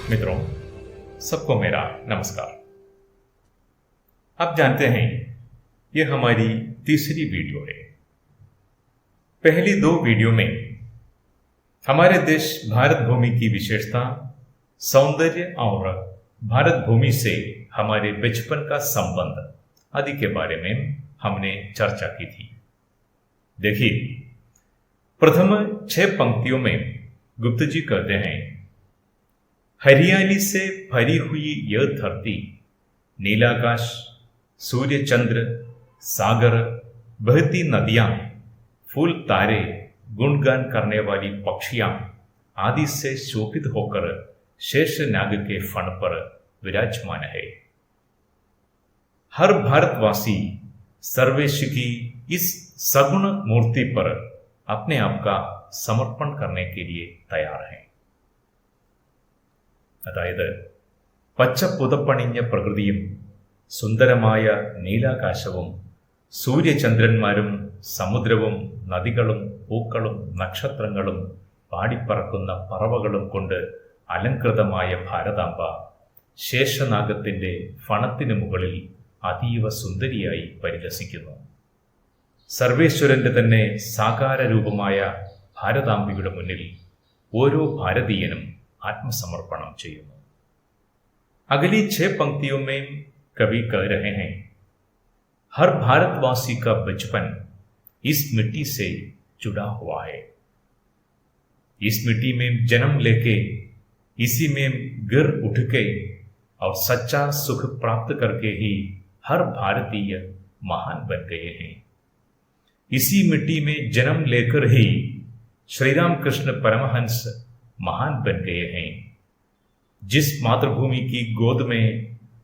मित्रों, सबको मेरा नमस्कार। आप जानते हैं ये हमारी तीसरी वीडियो है। पहली दो वीडियो में हमारे देश भारत भूमि की विशेषता, सौंदर्य और भारत भूमि से हमारे बचपन का संबंध आदि के बारे में हमने चर्चा की थी। देखिए, प्रथम 6 पंक्तियों में गुप्त जी कहते हैं, हरियाली से भरी हुई यह धरती, नीलाकाश, सूर्य चंद्र, सागर, बहती नदियां, फूल तारे, गुणगान करने वाली पक्षियां आदि से शोभित होकर शेष नाग के फण पर विराजमान है। हर भारतवासी सर्वेश की इस सगुण मूर्ति पर अपने आप का समर्पण करने के लिए तैयार है। അതായത് പച്ച പുതപ്പണിഞ്ഞ പ്രകൃതിയും സുന്ദരമായ നീലാകാശവും സൂര്യചന്ദ്രന്മാരും സമുദ്രവും നദികളും പൂക്കളും നക്ഷത്രങ്ങളും പാടിപ്പറക്കുന്ന പറവകളും കൊണ്ട് അലങ്കൃതമായ ഭാരതാംബ ശേഷനാഗത്തിന്റെ ഫണത്തിനു മുകളിൽ അതീവ സുന്ദരിയായി പരിലസിക്കുന്നു. സർവേശ്വരന്റെ തന്നെ സാകാര രൂപമായ ഭാരതാംബയുടെ മുന്നിൽ ഓരോ ഭാരതീയനും आत्मसमर्पण ചെയ്യുന്നു. अगली 6 पंक्तियों में कवि कह रहे हैं, हर भारतवासी का बचपन इस मिट्टी से जुड़ा हुआ है। इस मिट्टी में जन्म लेके, इसी में गिर उठ के और सच्चा सुख प्राप्त करके ही हर भारतीय महान बन गए हैं। इसी मिट्टी में जन्म लेकर ही श्री राम कृष्ण परमहंस महान बन गए हैं। जिस मातृभूमि की गोद में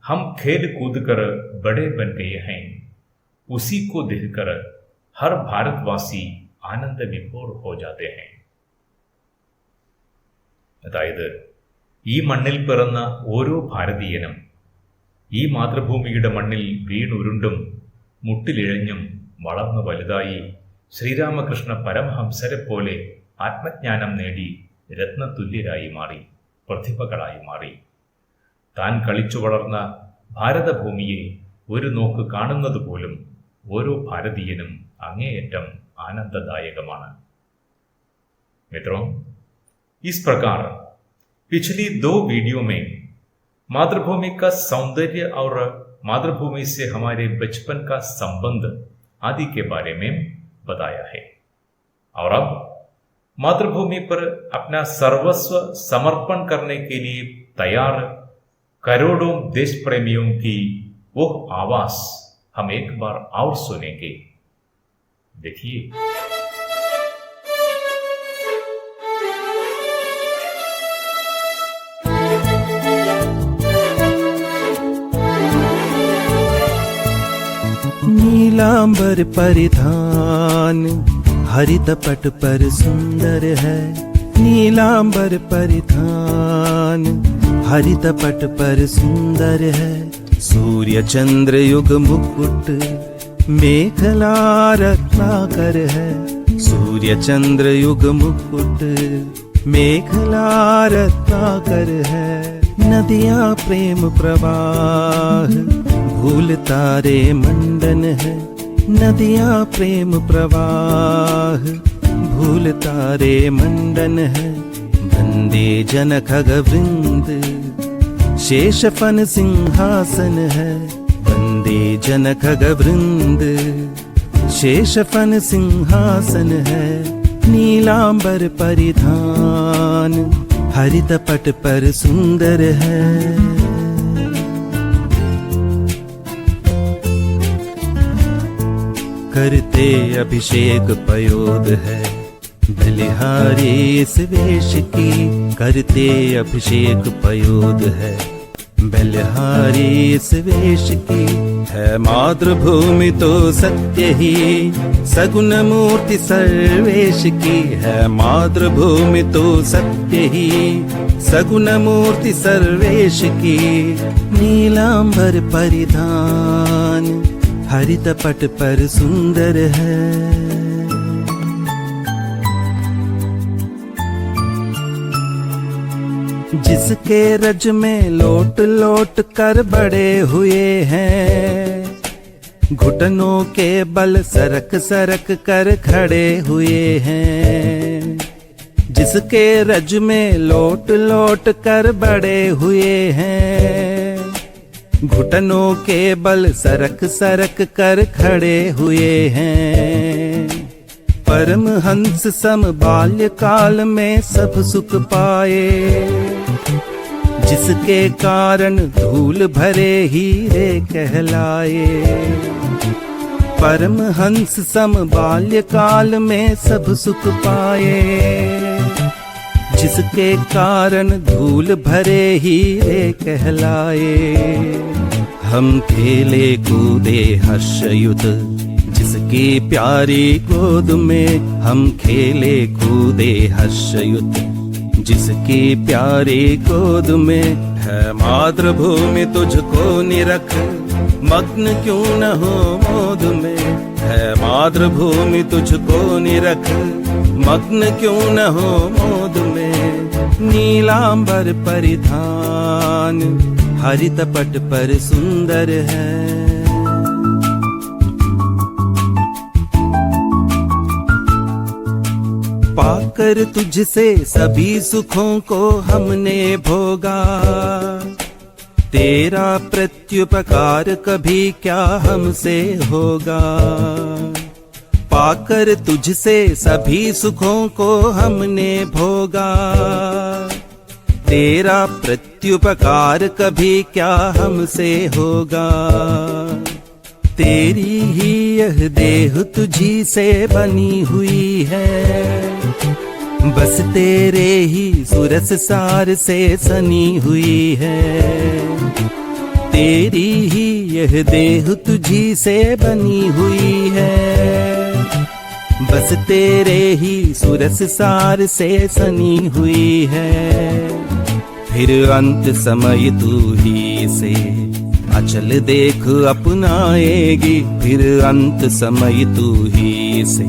हम खेल कूद कर बड़े बन गए हैं, उसी को देखकर हर भारतवासी आनंद विभोर हो जाते हैं. അതായത് ഈ മണ്ണിൽ പിറന്ന ഓരോ ഭാരതീയനും ഈ മാതൃഭൂമിയുടെ മണ്ണിൽ വീണുരുണ്ടും മുട്ടിലിഴഞ്ഞും വളർന്നു വലുതായി ശ്രീരാമകൃഷ്ണ പരമഹംസരെ പോലെ ആത്മജ്ഞാനം നേടി രത്നതുല്യരായി മാറി, പ്രതിഭകളായി മാറി. താൻ കളിച്ചു വളർന്ന ഭാരതഭൂമിയെ ഒരു നോക്ക് കാണുന്നത് പോലും ഓരോ ഭാരതീയനും അങ്ങേയറ്റം आनंददायकമാണ്. मित्रों, इस प्रकार पिछली 2 वीडियो में मातृभूमि का सौंदर्य और मातृभूमि से हमारे बचपन का संबंध आदि के बारे में बताया है, और अब मातृभूमि पर अपना सर्वस्व समर्पण करने के लिए तैयार करोड़ों देश प्रेमियों की वो आवाज हम एक बार और सुनेंगे. देखिए, नीलांबर परिधान हरित पट पर सुंदर है. नीलांबर परिधान हरित पट पर सुंदर है. सूर्य चंद्र युग मुकुट मेखला रत्नाकर है. सूर्य चंद्र युग मुकुट मेखला रत्नाकर है. नदियां प्रेम प्रवाह भूल तारे मंडन है. नदियां प्रेम प्रवाह भूल तारे मंडन है. बंदे जन खग वृंद शेषफन सिंहासन है. बंदे जन खग वृंद शेषफन सिंहासन है. नीलांबर परिधान हरित पट पर सुंदर है. करते अभिषेक पयोद है बलिहारी इस वेश की. करते अभिषेक पयोद है बलिहारी इस वेश की. है मातृभूमि तो सत्य ही सगुण मूर्ति सर्वेश की. है मातृभूमि तो सत्य ही सगुण मूर्ति सर्वेश की. नीलांबर परिधान हरित पट पर सुंदर है. जिसके रज में लोट लोट कर बड़े हुए हैं, घुटनों के बल सरक सरक कर खड़े हुए हैं। जिसके रज में लोट लोट कर बड़े हुए हैं, घुटनों के बल सरक सरक कर खड़े हुए हैं। परमहंस सम बाल्यकाल में सब सुख पाए, जिसके कारण धूल भरे हीरे कहलाए। परमहंस सम बाल्यकाल में सब सुख पाए, जिसके कारण धूल भरे हीरे कहलाए। हम खेले कूदे हर्षयुत जिसकी प्यारी गोद में, हम खेले कूदे हर्षयुत जिसकी प्यारी गोद में। है मातृभूमि तुझको निरख, मग्न क्यों न हो मोद में। है मातृभूमि तुझको निरख, मग्न क्यों न हो मोद में। नीलांबर परिधान हरित पट पर सुंदर है। पाकर तुझसे सभी सुखों को हमने भोगा, तेरा प्रत्युपकार कभी क्या हमसे होगा। पाकर तुझसे सभी सुखों को हमने भोगा, तेरा प्रत्युपकार कभी क्या हमसे होगा। तेरी ही यह देह तुझी से बनी हुई है, बस तेरे ही सुरस सार से सनी हुई है। तेरी ही यह देह तुझी से बनी हुई है, बस तेरे ही सुरस सार से सनी हुई है। फिर अंत समय तू ही से अचल देख अपनाएगी, फिर अंत समय तू ही से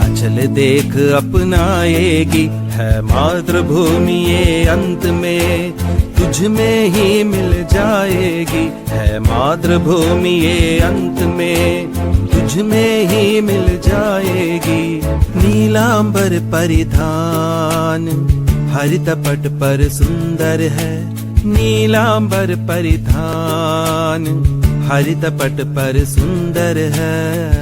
अचल देख अपनाएगी। है मातृभूमि ये अंत में तुझ में ही मिल जाएगी। है मातृभूमि ये अंत में तुझ में ही मिल जाएगी। नीलांबर परिधान हरित पट पर सुंदर है, नीलांबर परिधान हरित पट पर सुंदर है।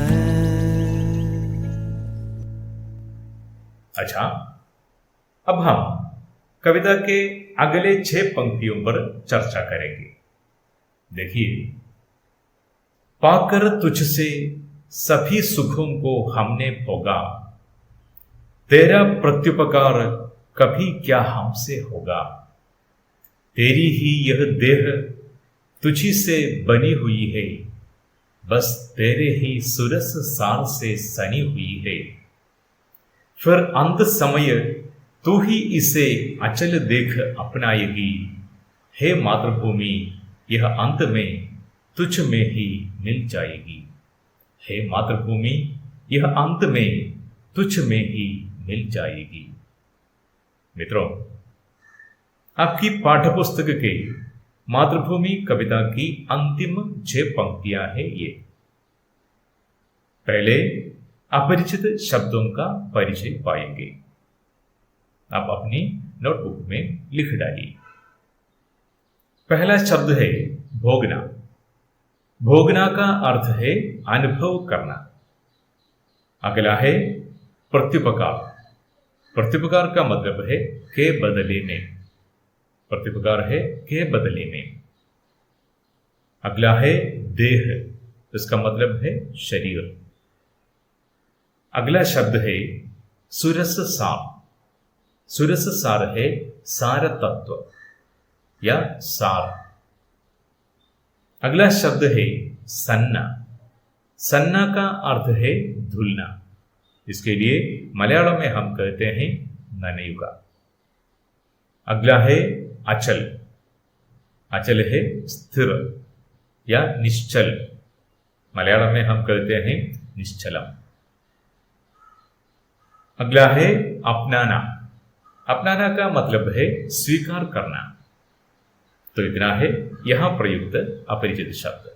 अच्छा, अब हम कविता के अगले 6 पंक्तियों पर चर्चा करेंगे। देखिए, पाकर तुझसे सभी सुखों को हमने भोगा, तेरा प्रत्युपकार कभी क्या हमसे होगा। तेरी ही यह देह तुझी से बनी हुई है, बस तेरे ही सुरस सार से सनी हुई है। फिर अंत समय तू ही इसे अचल देख अपनाएगी। हे मातृभूमि यह अंत में तुझ में ही मिल जाएगी। हे मातृभूमि यह अंत में तुझ में ही मिल जाएगी। मित्रों, आपकी पाठ्यपुस्तक के मातृभूमि कविता की अंतिम 6 पंक्तियां हैं ये। पहले अपरिचित शब्दों का परिचय पाएंगे। आप अपनी नोटबुक में लिख डालिए। पहला शब्द है भोगना। भोगना का अर्थ है अनुभव करना। अगला है प्रत्युपकार। प्रत्युपकार का मतलब है के बदले में। प्रत्युपकार है के बदले में। अगला है देह, इसका मतलब है शरीर। अगला शब्द है सुरस सार। सुरस सार है सार तत्व या सार। अगला शब्द है सन्ना। सन्ना का अर्थ है धुलना। इसके लिए मलयालम में हम कहते हैं ननयुगा। अगला है अचल। अचल है स्थिर या निश्चल। मलयालम में हम कहते हैं निश्चलम। अगला है अपनाना। अपनाना का मतलब है स्वीकार करना। तो इतना है यहां प्रयुक्त अपरिचित शब्द।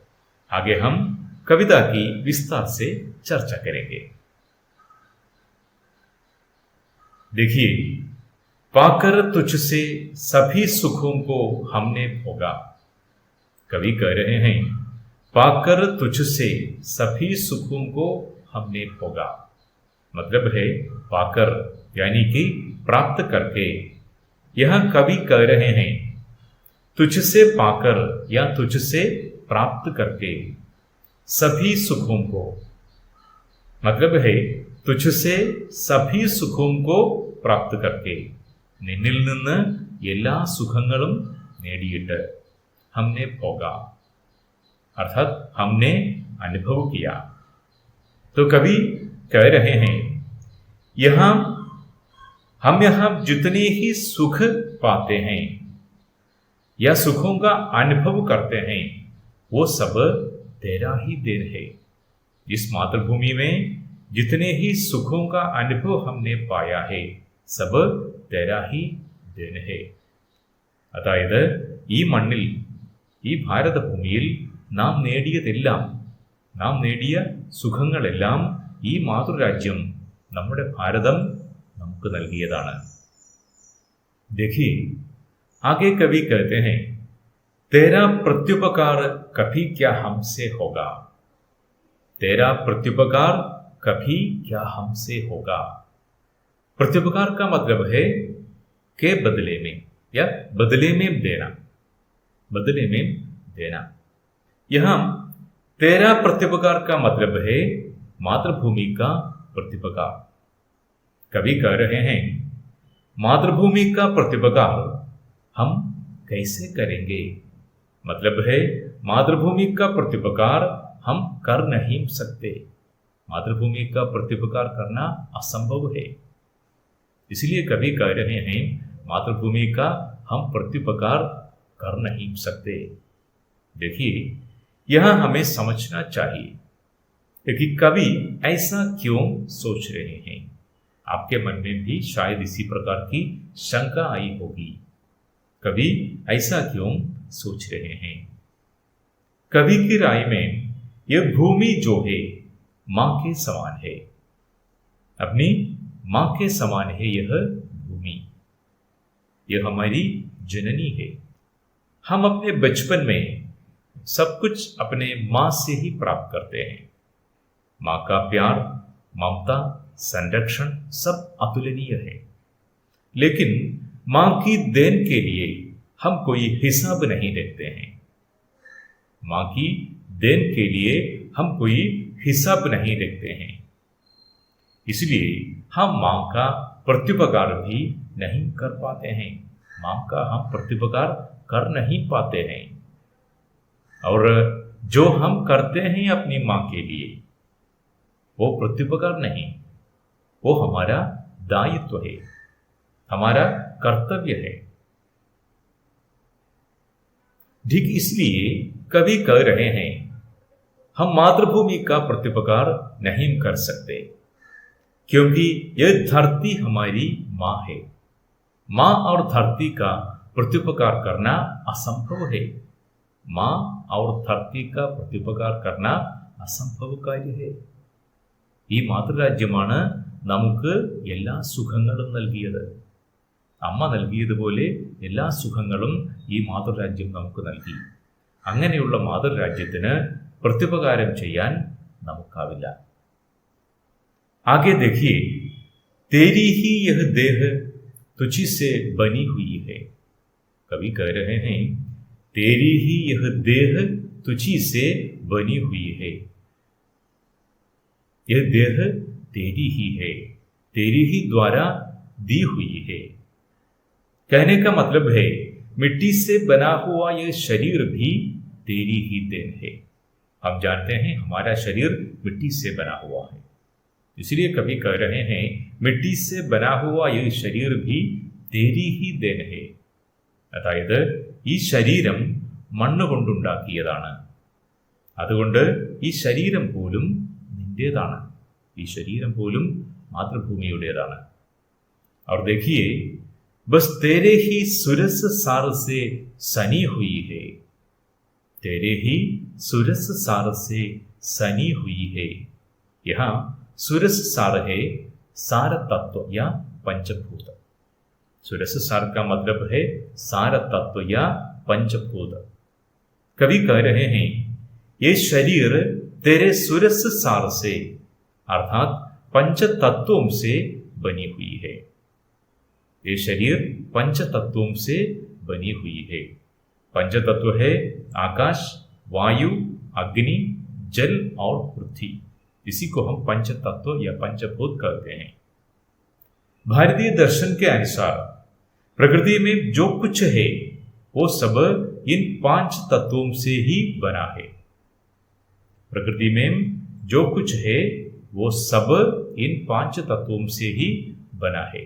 आगे हम कविता की विस्तार से चर्चा करेंगे। देखिए, पाकर तुझसे सभी सुखों को हमने भोगा। कवि कह रहे हैं, पाकर तुझसे सभी सुखों को हमने भोगा। मतलब है पाकर यानी कि प्राप्त करके। यहां कवि कह रहे हैं तुझसे पाकर या तुझसे प्राप्त करके सभी सुखों को, मतलब है तुझसे सभी സുഖവും പ്രാപ്ത് करके നിന്നിൽ നിന്ന് എല്ലാ സുഖങ്ങളും നേടിയിട്ട് हमने भोगा अर्थात हमने अनुभव किया। तो कवि कह रहे हैं हम यहां जितने ही सुख पाते हैं या सुखों का अनुभव करते हैं वो सब तेरा ही देन है। इस मातृभूमि में जितने ही सुखों का अनुभव हमने पाया है सब तेरा ही देन है। അതായത് ഈ മണ്ണിൽ ഈ ഭാരതഭൂമിയിൽ നാം നേടിയതെല്ലാം, നാം നേടിയ സുഖങ്ങളെല്ലാം ഈ മാതൃരാജ്യം നമ്മുടെ ഭാരതം നമുക്ക് നൽകിയതാണ്। देखिए, आगे कवि कहते हैं तेरा प्रत्युपकार कभी क्या हमसे होगा। तेरा प्रत्युपकार कभी क्या हमसे होगा। प्रत्युपकार का मतलब है के बदले में या बदले में देना, बदले में देना। यहां तेरा प्रत्युपकार का मतलब है मातृभूमि का प्रत्युपकार। कवि कह रहे हैं मातृभूमि का प्रत्युपकार हम कैसे करेंगे। मतलब है मातृभूमि का प्रत्युपकार हम कर नहीं सकते। मातृभूमि का प्रत्युपकार करना असंभव है। इसलिए कवि कह रहे हैं मातृभूमि का हम प्रत्युपकार कर नहीं सकते। देखिए, यहां हमें समझना चाहिए कि कवि ऐसा क्यों सोच रहे हैं। आपके मन में भी शायद इसी प्रकार की शंका आई होगी, कवि ऐसा क्यों सोच रहे हैं। कवि की राय में यह भूमि जो है मां के समान है, अपनी मां के समान है। यह भूमि, यह हमारी जननी है। हम अपने बचपन में सब कुछ अपने मां से ही प्राप्त करते हैं। मां का प्यार, ममता, संरक्षण सब अतुलनीय है। लेकिन मां की देन के लिए हम कोई हिसाब नहीं देखते हैं। मां की देन के लिए हम कोई हिसाब नहीं देखते हैं। इसलिए हम मां का प्रत्युपकार भी नहीं कर पाते हैं। मां का हम प्रत्युपकार कर नहीं पाते हैं। और जो हम करते हैं अपनी मां के लिए वो प्रत्युपकार नहीं, वो हमारा दायित्व है, हमारा कर्तव्य है। ठीक इसलिए कवि कह रहे हैं हम मातृभूमि का प्रत्युपकार नहीं कर सकते, क्योंकि यह धरती हमारी मां है। मां और धरती का प्रत्युपकार करना असंभव है। मां और धरती का प्रत्युपकार करना असंभव कार्य है। ഈ മാതൃരാജ്യമാണ് നമുക്ക് എല്ലാ സുഖങ്ങളും നൽകിയത്. അമ്മ നൽകിയതുപോലെ എല്ലാ സുഖങ്ങളും ഈ മാതൃരാജ്യം നമുക്ക് നൽകി. അങ്ങനെയുള്ള മാതൃരാജ്യത്തിന് പ്രത്യുപകാരം ചെയ്യാൻ നമുക്കാവില്ല. आगे देखिए, तेरी ही यह देह तुझी से बनी हुई है। कवि कह रहे हैं तेरी ही यह देह तुझी से बनी हुई है। यह देह तेरी ही है, तेरी ही द्वारा दी हुई है। कहने का मतलब है मिट्टी से बना हुआ यह शरीर भी तेरी ही देन है। हम जानते हैं हमारा शरीर मिट्टी से बना हुआ है, इसलिए कवि कह रहे हैं मिट्टी से बना हुआ यह शरीर भी तेरी ही देन है. അതായത് ഈ ശരീരം മണ്ണുകൊണ്ടുണ്ടാക്കിയതാണ്, അതുകൊണ്ട് ഈ ശരീരം പോലും നിന്റേതാണ്, ഈ ശരീരം പോലും മാതൃഭൂമിയുടേതാണ്. और देखिए बस तेरे ही सुरस सार से सनी हुई है, तेरे ही सुरस सार से सनी हुई है। यहाँ सुरस सार है सार तत्व या पंचभूत। सुरस सार का मतलब है सार तत्व या पंचभूत। कवि कह रहे हैं ये शरीर तेरे सुरस सार से अर्थात पंच तत्वों से बनी हुई है। ये शरीर पंच तत्वों से बनी हुई है। पंच तत्व है आकाश, वायु, अग्नि, जल और पृथ्वी। इसी को हम पंच तत्व या पंचभूत कहते हैं। भारतीय दर्शन के अनुसार प्रकृति में जो कुछ है वो सब इन पांच तत्वों से ही बना है। प्रकृति में जो कुछ है वो सब इन पांच तत्वों से ही बना है।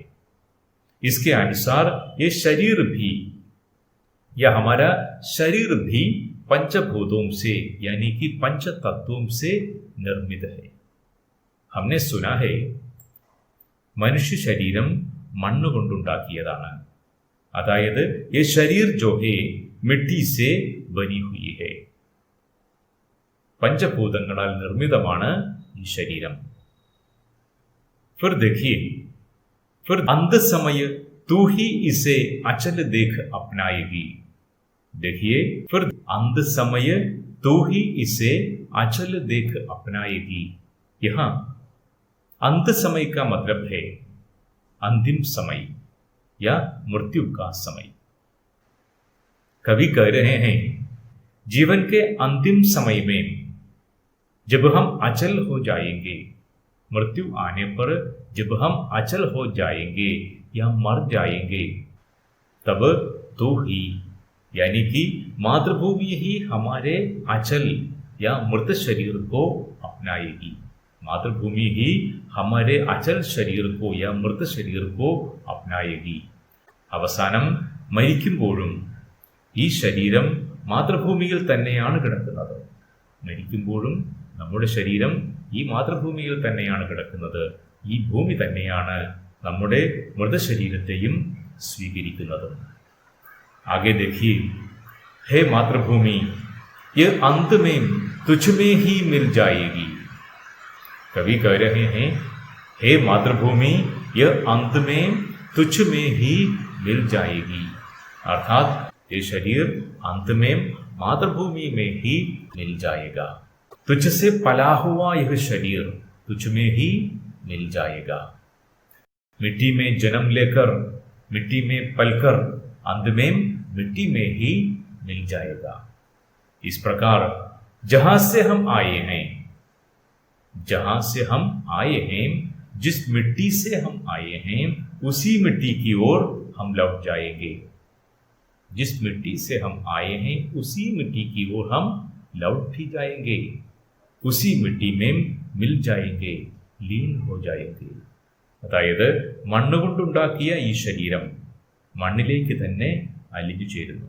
इसके अनुसार ये शरीर भी या हमारा शरीर भी पंचभूतों से यानी कि पंच तत्वों से निर्मित है। हमने सुना है മനുഷ്യ ശരീരം മണ്ണുകൊണ്ടുണ്ടാക്കിയതാണ്, അതായത് ये शरीर जो है मिट्टी से बनी हुई है। पंचभूतങ്ങളാൽ निर्मितമാണ് ഈ ശരീരം। फिर देखिए, फिर अंत समय तू ही इसे अचल देख अपनाएगी। देखिए, फिर अंत समय तू ही इसे अचल देख अपनाएगी। यहाँ अंत समय का मतलब है अंतिम समय या मृत्यु का समय। कवि कह रहे हैं जीवन के अंतिम समय में जब हम अचल हो जाएंगे, मृत्यु आने पर जब हम अचल हो जाएंगे या मर जाएंगे, तब तो ही यानी कि मातृभूमि ही हमारे अचल या मृत शरीर को अपनाएगी। मातृभूमि ही हमारे अचल शरीर को या मृत शरीर को अपनाएगी। അവസാനം മരിക്കുമ്പോഴും ഈ ശരീരം മാതൃഭൂമിയിൽ തന്നെയാണ് കിടക്കുന്നത്. മരിക്കുമ്പോഴും നമ്മുടെ ശരീരം ഈ മാതൃഭൂമിയിൽ തന്നെയാണ് കിടക്കുന്നത്. ഈ ഭൂമി തന്നെയാണ് നമ്മുടെ മൃതശരീരത്തെയും സ്വീകരിക്കുന്നത്. आगे देखिए, हे मातृभूमि ये अंत में तुझ में ही मिल जाएगी। कवि कह रहे हैं हे मातृभूमि यह अंत में तुझ में ही मिल जाएगी, अर्थात ये शरीर अंत में मातृभूमि में ही मिल जाएगा। तुझसे पला हुआ यह शरीर तुझ में ही मिल जाएगा। मिट्टी में जन्म लेकर मिट्टी में पलकर अंत में मिट्टी में ही मिल जाएगा। इस प्रकार जहां से हम आए हैं, जहां से हम आए हैं, जिस मिट्टी से हम आए हैं उसी मिट्टी की ओर हम लौट जाएंगे। जिस मिट्टी से हम आए हैं उसी मिट्टी की ओर हम लौट भी जाएंगे। उसी मिट्टी में मिल जाएंगे, लीन हो जाएंगे। അതായത് മണ്ണുകൊണ്ടുണ്ടാക്കിയ ഈ ശരീരം മണ്ണിലേക്ക് തന്നെ അലിഞ്ഞു ചേരുന്നു.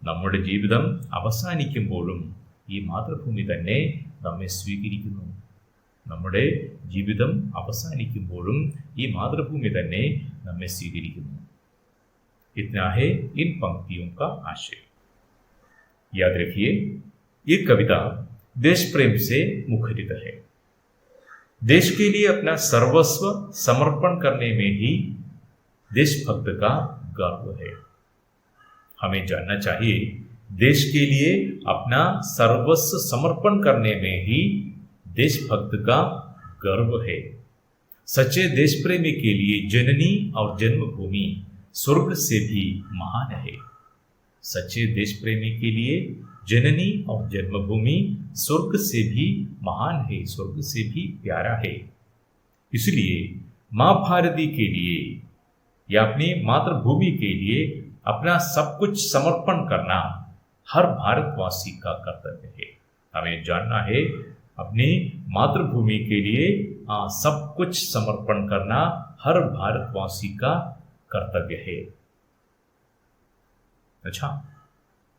നമ്മുടെ ജീവിതം അവസാനിക്കുമ്പോഴും ഈ മാതൃഭൂമി തന്നെ നമ്മെ സ്വീകരിക്കുന്നു. നമ്മുടെ ജീവിതം അവസാനിക്കുമ്പോഴും ഈ മാതൃഭൂമി തന്നെ നമ്മെ സ്വീകരിക്കുന്നു. इतना है इन पंक्तियों का आशय। याद रखिए, ये कविता देश प्रेम से मुखरित है। देश के लिए अपना सर्वस्व समर्पण करने में ही देशभक्त का गर्व है। हमें जानना चाहिए, देश के लिए अपना सर्वस्व समर्पण करने में ही देशभक्त का गर्व है। सच्चे देश प्रेमी के लिए जननी और जन्मभूमि स्वर्ग से भी महान है। सच्चे देश प्रेमी के लिए जननी और जन्मभूमि स्वर्ग से भी महान है, स्वर्ग से भी प्यारा है। इसलिए माँ भारती के लिए या अपनी मातृभूमि के लिए अपना सब कुछ समर्पण करना हर भारतवासी का कर्तव्य है। हमें जानना है, अपनी मातृभूमि के लिए सब कुछ समर्पण करना हर भारतवासी का कर्तव्य है। अच्छा,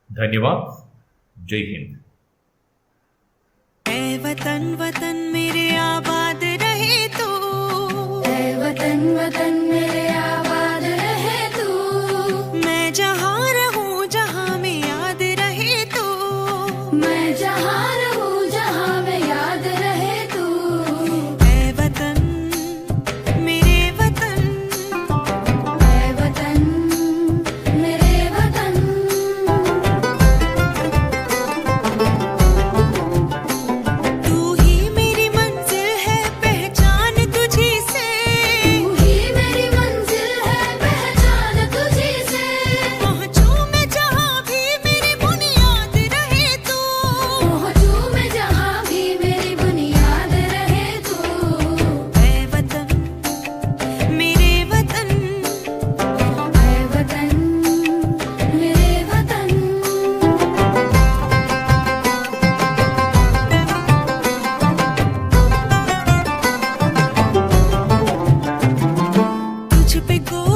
धन्यवाद। जय हिंद। ऐ वतन वतन मेरे आबाद रहे तू, ऐ वतन वतन मेरे आबाद रहे तू। पे गो